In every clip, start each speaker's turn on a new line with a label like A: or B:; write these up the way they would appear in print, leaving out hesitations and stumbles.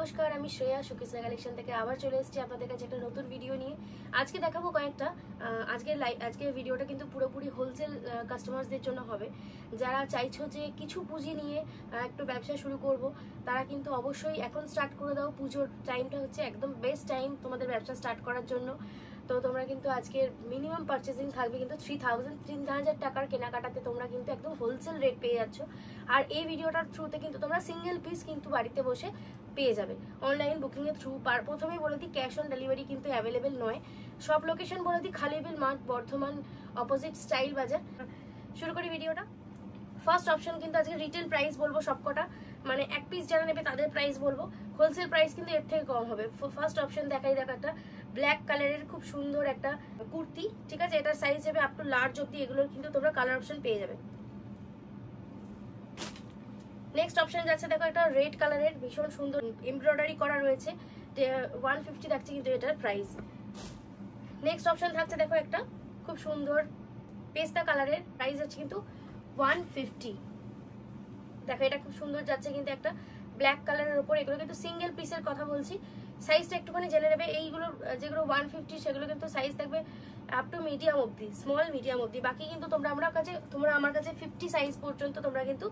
A: নমস্কার, আমি শ্রেয়া সুকিসা কালেকশন থেকে আবার চলে এসেছি আপনাদের কাছে একটা নতুন ভিডিও নিয়ে। আজকে দেখাবো কয়েকটা আজকের ভিডিওটা কিন্তু পুরোপুরি হোলসেল কাস্টমারদের জন্য হবে। যারা চাইছো যে কিছু পুঁজি নিয়ে একটু ব্যবসা শুরু করব, তারা কিন্তু অবশ্যই এখন স্টার্ট করে দাও। পুজোর টাইমটা হচ্ছে একদম বেস্ট টাইম তোমাদের ব্যবসা স্টার্ট করার জন্য। তো তোমরা কিন্তু আজকের মিনিমাম পারচেসিং থাকবে কিন্তু 3000 টাকার কেনাকাটাতে তোমরা কিন্তু একদম হোলসেল রেট পেয়ে যাচ্ছ। আর এই ভিডিওটার থ্রুতে কিন্তু তোমরা সিঙ্গেল পিস কিন্তু বাড়িতে বসে পেয়ে যাবে অনলাইন বুকিং এর থ্রু। প্রথমেই বলে দিই, ক্যাশ অন ডেলিভারি কিন্তু অ্যাভেলেবেল নয়। সব লোকেশন বলে দিই, খালিবিল মার্ট, বর্ধমান অপোজিট স্টাইল বাজার। শুরু করি ভিডিওটা। ফার্স্ট অপশন কিন্তু আজকে রিটেল প্রাইস বলবো সবকটা, মানে এক পিস যারা নেবে তাদের প্রাইস বলবো। হোলসেল প্রাইস কিন্তু এর থেকে কম হবে। ফার্স্ট অপশন দেখাই দেখো, একটা ব্ল্যাক কালারের খুব সুন্দর একটা কুর্তি, ঠিক আছে? এটার সাইজ হবে আপ টু লার্জ অব্দি। এগুলোর কিন্তু তোমরা কালার অপশন পেয়ে যাবে। নেক্সট অপশন যাচ্ছে দেখো, একটা রেড কালারের ভীষণ সুন্দর এমব্রয়ডারি করা রয়েছে, 150 থাকছে কিন্তু এটার প্রাইস। নেক্সট অপশন থাকছে দেখো, একটা খুব সুন্দর পেস্তা কালারের, প্রাইস হচ্ছে কিন্তু 150। দেখো এটা খুব সুন্দর যাচ্ছে কিন্তু একটা ব্ল্যাক কালারের উপর। এগুলো কিন্তু সিঙ্গেল পিসের কথা বলছি, সাইজটা একটুখানি জেনে নেবে। এইগুলো যেগুলো 150 সেগুলো কিন্তু সাইজ থাকবে আপ টু মিডিয়াম অব্দি, স্মল মিডিয়াম অব্দি। বাকি কিন্তু তোমরা আমার কাছে 50 সাইজ পর্যন্ত তোমরা কিন্তু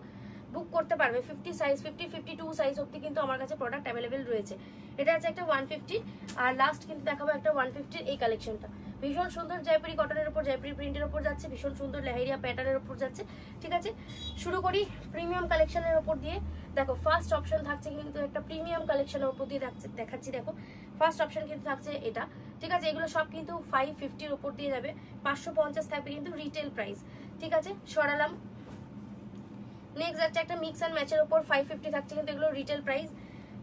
A: বুক করতে পারবে। 50 সাইজ, 52 সাইজ অব্দি কিন্তু আমার কাছে প্রোডাক্ট অ্যাভেলেবেল রয়েছে। এটা আছে একটা 150। আর লাস্ট কিন্তু দেখাবো একটা 150 এই কালেকশনটা। ভীষণ সুন্দর জয়পুরি কটনের উপর, জয়পুরি প্রিন্টের উপর যাচ্ছে, ভীষণ সুন্দর লেহেরিয়া প্যাটার্নের উপর যাচ্ছে, ঠিক আছে? শুরু করি প্রিমিয়াম কালেকশনের উপর দিয়ে। দেখো ফার্স্ট অপশন থাকছে কিন্তু একটা প্রিমিয়াম কালেকশনের উপর দিয়ে দেখাচ্ছি। দেখো ফার্স্ট অপশন কিন্তু থাকছে এটা, ঠিক আছে? এগুলো সব কিন্তু 550-র উপর দিয়ে যাবে। 550 থাকবে কিন্তু রিটেল প্রাইস, ঠিক আছে? সরালাম। নেক্সট যাচ্ছে একটা মিক্স অ্যান্ড ম্যাচের উপর, 550 থাকছে কিন্তু এগুলো রিটেল প্রাইস।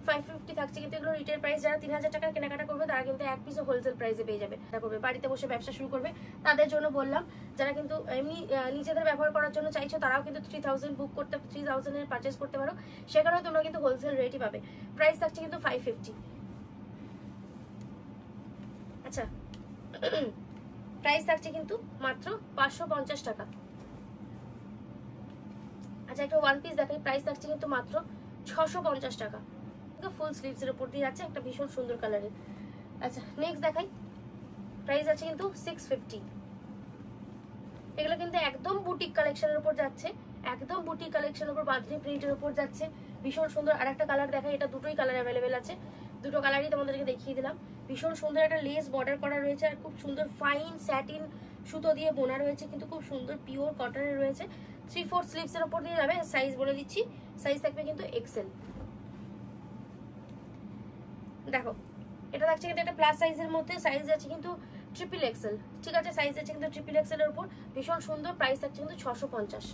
A: 550 থাকছে কিন্তু এগুলো রিটেল প্রাইস। যারা 3000 টাকার কেনাকাটা করবে তারা কিন্তু এক পিসও হোলসেল প্রাইসে পেয়ে যাবে। করবে বাড়িতে বসে ব্যবসা শুরু করবে তাদের জন্য বললাম। যারা কিন্তু এমনি নিজেদের ব্যবহার করার জন্য চাইছো, তারাও কিন্তু 3000 বুক করতে, 3000 এর পারচেস করতে পারো। সেখানেও তোমরা কিন্তু হোলসেল রেটই পাবে। প্রাইস থাকছে কিন্তু 550। আচ্ছা, প্রাইস থাকছে কিন্তু মাত্র 550 টাকা। আচ্ছা, একটা ওয়ান পিস দেখাই, প্রাইস থাকছে কিন্তু মাত্র 650 টাকা। ফুল স্লিভস এর উপর দিয়ে যাচ্ছে, একটা ভীষণ সুন্দর কালারের। আচ্ছা নেক্সট দেখাই, প্রাইস আছে কিন্তু 650। এগুলো কিন্তু একদম বুটিক কালেকশনের উপর যাচ্ছে, একদম বুটিক কালেকশনের উপর, বাঁধনি প্রিন্টের উপর যাচ্ছে, ভীষণ সুন্দর। আর একটা কালার দেখাই, এটা দুটোই কালার অ্যাভেলেবেল আছে, দুটো কালারই তোমাদেরকে দেখিয়ে দিলাম। ভীষণ সুন্দর একটা লেস বর্ডার করা রয়েছে, আর খুব সুন্দর ফাইন স্যাটিন সুতো দিয়ে বোনা রয়েছে, কিন্তু খুব সুন্দর পিওর কটনের রয়েছে। 3/4 স্লিভস এর উপর দিয়ে যাবে। সাইজ বলে দিচ্ছি, সাইজ থাকবে কিন্তু এক্সেল। দেখো এটা থাকছে কিন্তু একটা প্লাস সাইজের মধ্যে, সাইজ আছে কিন্তু ট্রিপল এক্সেল, ঠিক আছে? সাইজ আছে কিন্তু ট্রিপল এক্সেল এর উপর, ভীষণ সুন্দর। প্রাইস থাকছে কিন্তু 650।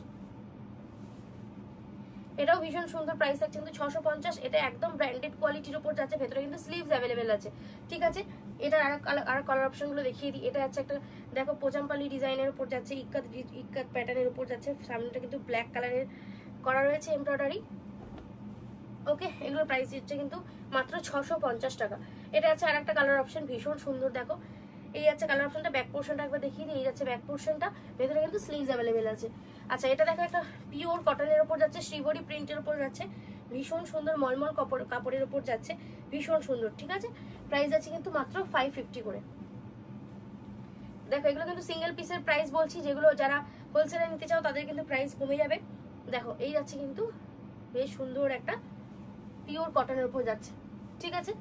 A: এটাও ভীষণ সুন্দর, প্রাইস থাকছে কিন্তু 650। এটা একদম ব্র্যান্ডেড কোয়ালিটির উপর যাচ্ছে, ভেতরে কিন্তু স্লিভস অ্যাভেলেবেল আছে, ঠিক আছে? এটা আর কালার অপশন গুলো দেখিয়ে দিই। এটা হচ্ছে একটা দেখো পোজামপালি ডিজাইনের উপর যাচ্ছে, ইক্কাত প্যাটার্নের উপর যাচ্ছে। সামনেটা কিন্তু ব্ল্যাক কালারের করা রয়েছে এমব্রয়ডারি। ওকে, এগুলোর প্রাইস হচ্ছে কিন্তু মাত্র 650 টাকা। এটা আছে আর একটা কালার অপশন, ভীষণ সুন্দর। দেখো এই আছে কালার অপশনটা, ব্যাক পোর্শনটা একবার দেখিয়ে দিই। এই যাচ্ছে ব্যাক পোর্শনটা, ভেতরে কিন্তু স্লিভস অ্যাভেলেবেল আছে। আচ্ছা, এটা দেখো একটা পিওর কটনের উপর যাচ্ছে, শ্রীবরী প্রিন্টের উপর যাচ্ছে, ভীষণ সুন্দর মলমল কাপড়ের উপর যাচ্ছে, ভীষণ সুন্দর, ঠিক আছে? প্রাইস আছে কিন্তু মাত্র 550 করে। দেখো এগুলো কিন্তু সিঙ্গেল পিসের প্রাইস বলছি, যেগুলো যারা হোলসেলে নিতে চাও তাদের কিন্তু প্রাইস কমে যাবে। দেখো এই যাচ্ছে কিন্তু বেশ সুন্দর একটা পিওর কটনের উপর যাচ্ছে, ঠিক আছে?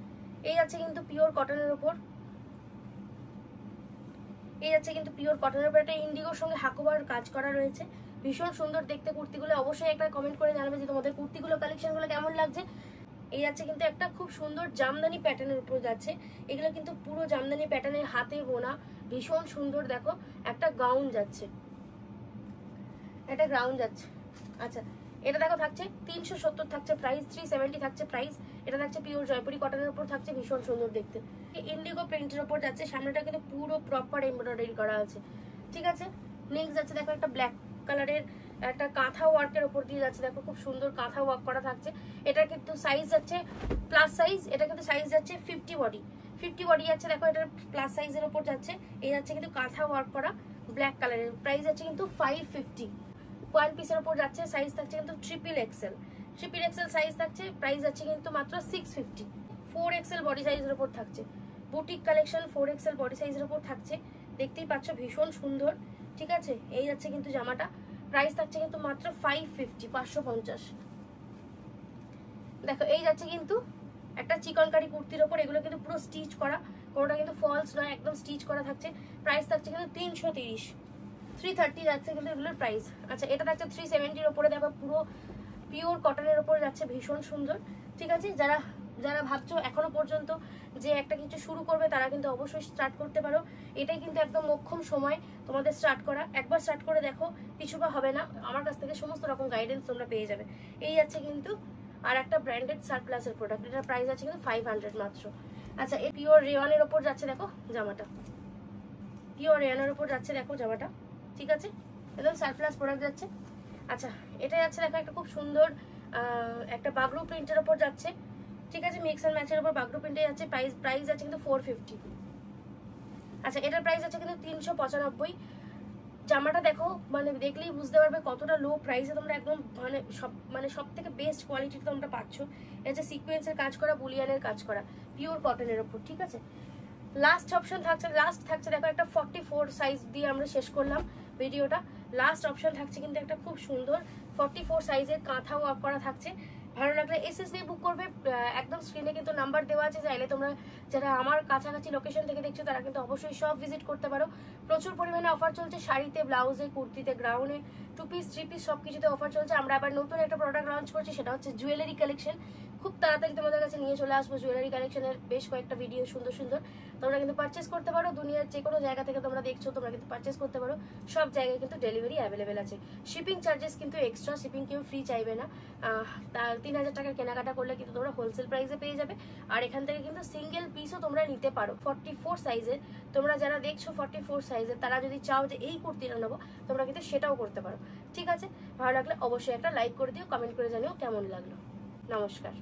A: এই যাচ্ছে কিন্তু পিওর কটনের উপর, এই যাচ্ছে কিন্তু পিওর কটনের উপর। একটা ইন্ডিগোর সঙ্গে হাকোবার কাজ করা রয়েছে, ভীষণ সুন্দর দেখতে কুর্তিগুলো। অবশ্যই একটা কমেন্ট করে জানাবে যে তোমাদের কুর্তিগুলো কালেকশনগুলো কেমন লাগছে। এই যাচ্ছে কিন্তু একটা খুব সুন্দর জামদানি প্যাটার্নের উপর যাচ্ছে। এগুলো কিন্তু পুরো জামদানি প্যাটার্নের, হাতে বোনা, ভীষণ সুন্দর। দেখো একটা গাউন যাচ্ছে, একটা গাউন যাচ্ছে। আচ্ছা, এটা দেখো থাকছে 370 থাকছে প্রাইস, 370 থাকছে প্রাইস। এটা থাকছে পিওর জয়পুরি কটনের উপর থাকছে, ভীষণ সুন্দর দেখতে। ইন্ডিগো প্রিন্টের উপর যাচ্ছে, সামনেটা কিন্তু পুরো প্রপার এমব্রয়ডারি করা আছে, ঠিক আছে? নেক্সট যাচ্ছে দেখো একটা ব্ল্যাক কালারের একটা কাঁথা ওয়ার্কের উপর দিয়ে যাচ্ছে। দেখো খুব সুন্দর কাঁথা ওয়ার্ক করা থাকছে। এটা কিন্তু সাইজ যাচ্ছে প্লাস সাইজ, এটা কিন্তু সাইজ যাচ্ছে 50 বডি যাচ্ছে। দেখো এটা প্লাস সাইজের উপর যাচ্ছে। এই যাচ্ছে কিন্তু কাঁথা ওয়ার্ক করা ব্ল্যাক কালারের, প্রাইস আছে কিন্তু 550। ওয়ান পিসের উপর যাচ্ছে, সাইজ থাকছে কিন্তু ট্রিপল এক্সেল সাইজ থাকছে, প্রাইস আছে কিন্তু মাত্র 650। 4XL বডি সাইজের উপর থাকছে, বুটিক কালেকশন 4XL বডি সাইজের উপর থাকছে, দেখতেই পাচ্ছ ভীষণ সুন্দর। ঠিক আছে, এই যাচ্ছে কিন্তু জামাটা, প্রাইস থাকছে কিন্তু মাত্র 550, 550। দেখো এই যাচ্ছে কিন্তু একটা চিকনকারি কুর্তির ওপর, এগুলো কিন্তু পুরো স্টিচ করা, কোনোটা কিন্তু ফলস নয়, একদম স্টিচ করা থাকছে। প্রাইস থাকছে কিন্তু 330, 330 যাচ্ছে কিন্তু এগুলোর প্রাইস। আচ্ছা এটা থাকছে 370-র ওপরে, দেখো পুরো পিওর কটনের ওপরে যাচ্ছে, ভীষণ সুন্দর। ঠিক আছে, যারা যারা ভাবছো এখনো পর্যন্ত যে একটা কিছু শুরু করবে তারা কিন্তু অবশ্যই স্টার্ট করতে পারো। এটাই কিন্তু একদম মোক্ষম সময় তোমাদের স্টার্ট করা। একবার স্টার্ট করে দেখো, কিছু বা হবে না, আমার কাছ থেকে সমস্ত রকম গাইডেন্স তোমরা পেয়ে যাবে। এই যাচ্ছে কিন্তু আর একটা ব্র্যান্ডেড সারপ্লাসের প্রোডাক্ট, এটার প্রাইস আছে কিন্তু 500 মাত্র। আচ্ছা এই পিওর রেওয়ানের ওপর যাচ্ছে দেখো জামাটা, পিওর রেওয়ানের ওপর যাচ্ছে দেখো জামাটা। ঠিক আছে, একদম সারপ্লাস প্রোডাক্ট যাচ্ছে। আচ্ছা এটা যাচ্ছে দেখো একটা খুব সুন্দর একটা বাগরু প্রিন্টের ওপর যাচ্ছে। ঠিক আছে, মিক্স এন্ড ম্যাচের উপর বাগরু প্রিন্টে যাচ্ছে, প্রাইস আছে কিন্তু 450। আচ্ছা এটার প্রাইস আছে কিন্তু 395। জামাটা দেখো মানে দেখলেই বুঝতে পারবে কতটা লো প্রাইসে তোমরা একদম মানে সব থেকে বেস্ট কোয়ালিটিতে তোমরা পাচ্ছ। এটা যে সিকোয়েন্সের কাজ করা, বুলিয়ানের কাজ করা, পিওর কটনের ওপর। ঠিক আছে, লাস্ট অপশন থাকছে দেখো একটা 44 সাইজ দিয়ে আমরা শেষ করলাম ভিডিওটা। লাস্ট অপশন থাকছে কিন্তু একটা খুব সুন্দর 44 সাইজের কাঁথা ওয়ার্ক করা থাকছে। ভালো লাগলে এসএস দিয়ে বুক করবে, একদম স্ক্রিনে কিন্তু নাম্বার দেওয়া আছে, চাইলে তোমরা যারা আমার কাছাকাছি লোকেশন থেকে দেখছো তারা কিন্তু অবশ্যই সব ভিজিট করতে পারো। প্রচুর পরিমাণে অফার চলছে, শাড়িতে, ব্লাউজে, কুর্তিতে, গ্রাউন্ডে, 2 পিস 3 পিস সব কিছুতে অফার চলছে। আমরা আবার নতুন একটা প্রোডাক্ট লঞ্চ করছি, সেটা হচ্ছে জুয়েলারি কালেকশন। খুব তাড়াতাড়ি তোমাদের কাছে নিয়ে চলে আসবো জুয়েলারি কালেকশনের বেশ কয়েকটা ভিডিও, সুন্দর সুন্দর। তোমরা কিন্তু পারচেস করতে পারো, দুনিয়ার যে কোনো জায়গা থেকে তোমরা দেখছো তোমরা কিন্তু পারচেস করতে পারো। সব জায়গায় কিন্তু ডেলিভারি অ্যাভেলেবেল আছে। শিপিং চার্জেস কিন্তু এক্সট্রা, শিপিং কেউ ফ্রি চাইবে না। 3000 টাকার কেনাকাটা করলে কিন্তু তোমরা হোলসেল প্রাইসে পেয়ে যাবে। আর এখান থেকে কিন্তু সিঙ্গেল পিসও তোমরা নিতে পারো 44 সাইজের। তোমরা যারা দেখছো 44 সাইজের, তারা যদি চাও যে এই কুর্তিটা নেবো, তোমরা কিন্তু সেটাও করতে পারো। ঠিক আছে, ভালো লাগলে অবশ্যই একটা লাইক করে দিও, কমেন্ট করে জানিও কেমন লাগলো। নমস্কার।